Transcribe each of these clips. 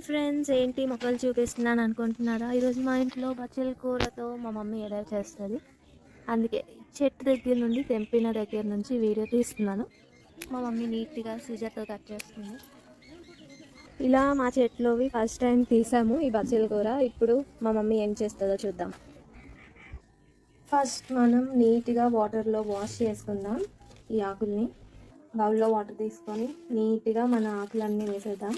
Friends, ఏంటి మొక్కలు చూపిస్తున్నాను అనుకుంటున్నారా? ఈరోజు మా ఇంట్లో బచ్చల కూరతో మా మమ్మీ ఎలా చేస్తుంది, అందుకే చెట్టు దగ్గర నుండి తెంపిన దగ్గర నుంచి వీడియో తీస్తున్నాను. మా మమ్మీ నీట్గా సిజర్తో కట్ చేస్తుంది. ఇలా మా చెట్లోవి ఫస్ట్ టైం తీసాము ఈ బచ్చల కూర. ఇప్పుడు మా మమ్మీ ఏం చేస్తుందో చూద్దాం. ఫస్ట్ మనం నీట్గా వాటర్లో వాష్ చేసుకుందాం. ఈ ఆకుల్ని బౌల్లో వాటర్ తీసుకొని నీట్గా మన ఆకులన్నీ వేసేద్దాం.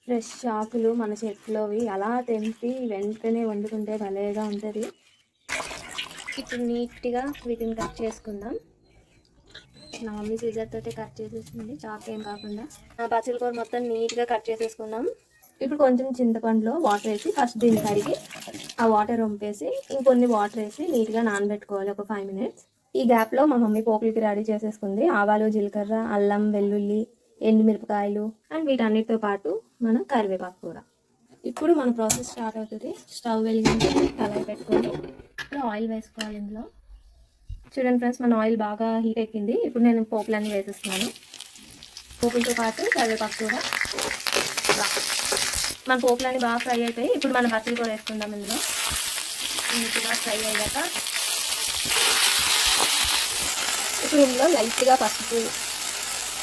ఫ్రెష్ ఆకులు మన చెట్లోవి అలా తెంపి వెంటనే వండుకుంటే భలేగా ఉంటుంది. ఇప్పుడు నీట్గా వీటిని కట్ చేసుకుందాం. నా మమ్మీ సీజర్ తోటి కట్ చేసేసింది, చాక్ ఏం కాకుండా. బచ్చల కూర మొత్తం నీట్గా కట్ చేసేసుకుందాం. ఇప్పుడు కొంచెం చింతపండులో వాటర్ వేసి ఫస్ట్ దీన్ని కడిగి ఆ వాటర్ వంపేసి ఇంకొన్ని వాటర్ వేసి నీట్గా నానబెట్టుకోవాలి ఒక 5 minutes. ఈ గ్యాప్లో మా మమ్మీ పోపులకి రెడీ చేసేసుకుంది. ఆవాలు, జీలకర్ర, అల్లం, వెల్లుల్లి, ఎండుమిరపకాయలు అండ్ వీటన్నిటితో పాటు మన కరివేపాకు కూర. ఇప్పుడు మన ప్రాసెస్ స్టార్ట్ అవుతుంది. స్టవ్ వెలిగించి కళాయి పెట్టుకొని ఇప్పుడు ఆయిల్ వేసుకోవాలి. ఇందులో చూడండి ఫ్రెండ్స్, మన ఆయిల్ బాగా హీట్ ఎక్కింది. ఇప్పుడు నేను పోపులన్నీ వేసేస్తున్నాను. పోపులతో పాటు కరివేపాకు కూడా. మన పోపులన్నీ బాగా ఫ్రై అయిపోయి ఇప్పుడు మన బచ్చల కూర వేసుకుందాం. ఇందులో నీట్గా ఫ్రై అయ్యాక ఇప్పుడు ఇందులో లైట్గా పసుపు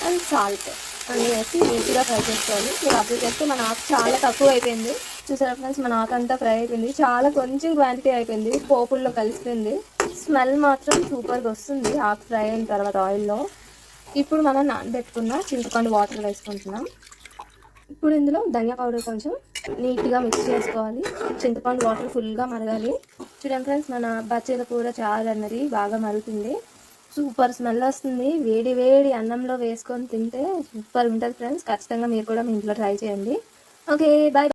అండ్ సాల్ట్ అన్నీ వేసి నీట్గా ఫ్రై చేసుకోవాలి. మీరు అప్పుడు చేస్తే మన ఆకు చాలా తక్కువ అయిపోయింది. చూసారా ఫ్రెండ్స్, మన ఆకు అంతా ఫ్రై అయిపోయింది. చాలా కొంచెం క్వాంటిటీ అయిపోయింది, పోపుల్లో కలిసిపోయింది. స్మెల్ మాత్రం సూపర్గా వస్తుంది ఆకు ఫ్రై అయిన తర్వాత ఆయిల్లో. ఇప్పుడు మనం నానబెట్టుకున్న చింతపండు వాటర్ వేసుకుంటున్నాం. ఇప్పుడు ఇందులో ధనియా పౌడర్ కొంచెం నీట్గా మిక్స్ చేసుకోవాలి. చింతపండు వాటర్ ఫుల్గా మరగాలి. చూడండి ఫ్రెండ్స్, మన బచ్చల కూర చారు అన్నది బాగా మరుగుతుంది. సూపర్ స్మెల్ వస్తుంది. వేడి వేడి అన్నంలో వేసుకొని తింటే సూపర్ ఉంటుంది ఫ్రెండ్స్. ఖచ్చితంగా మీరు కూడా మీ ఇంట్లో ట్రై చేయండి. Okay, bye.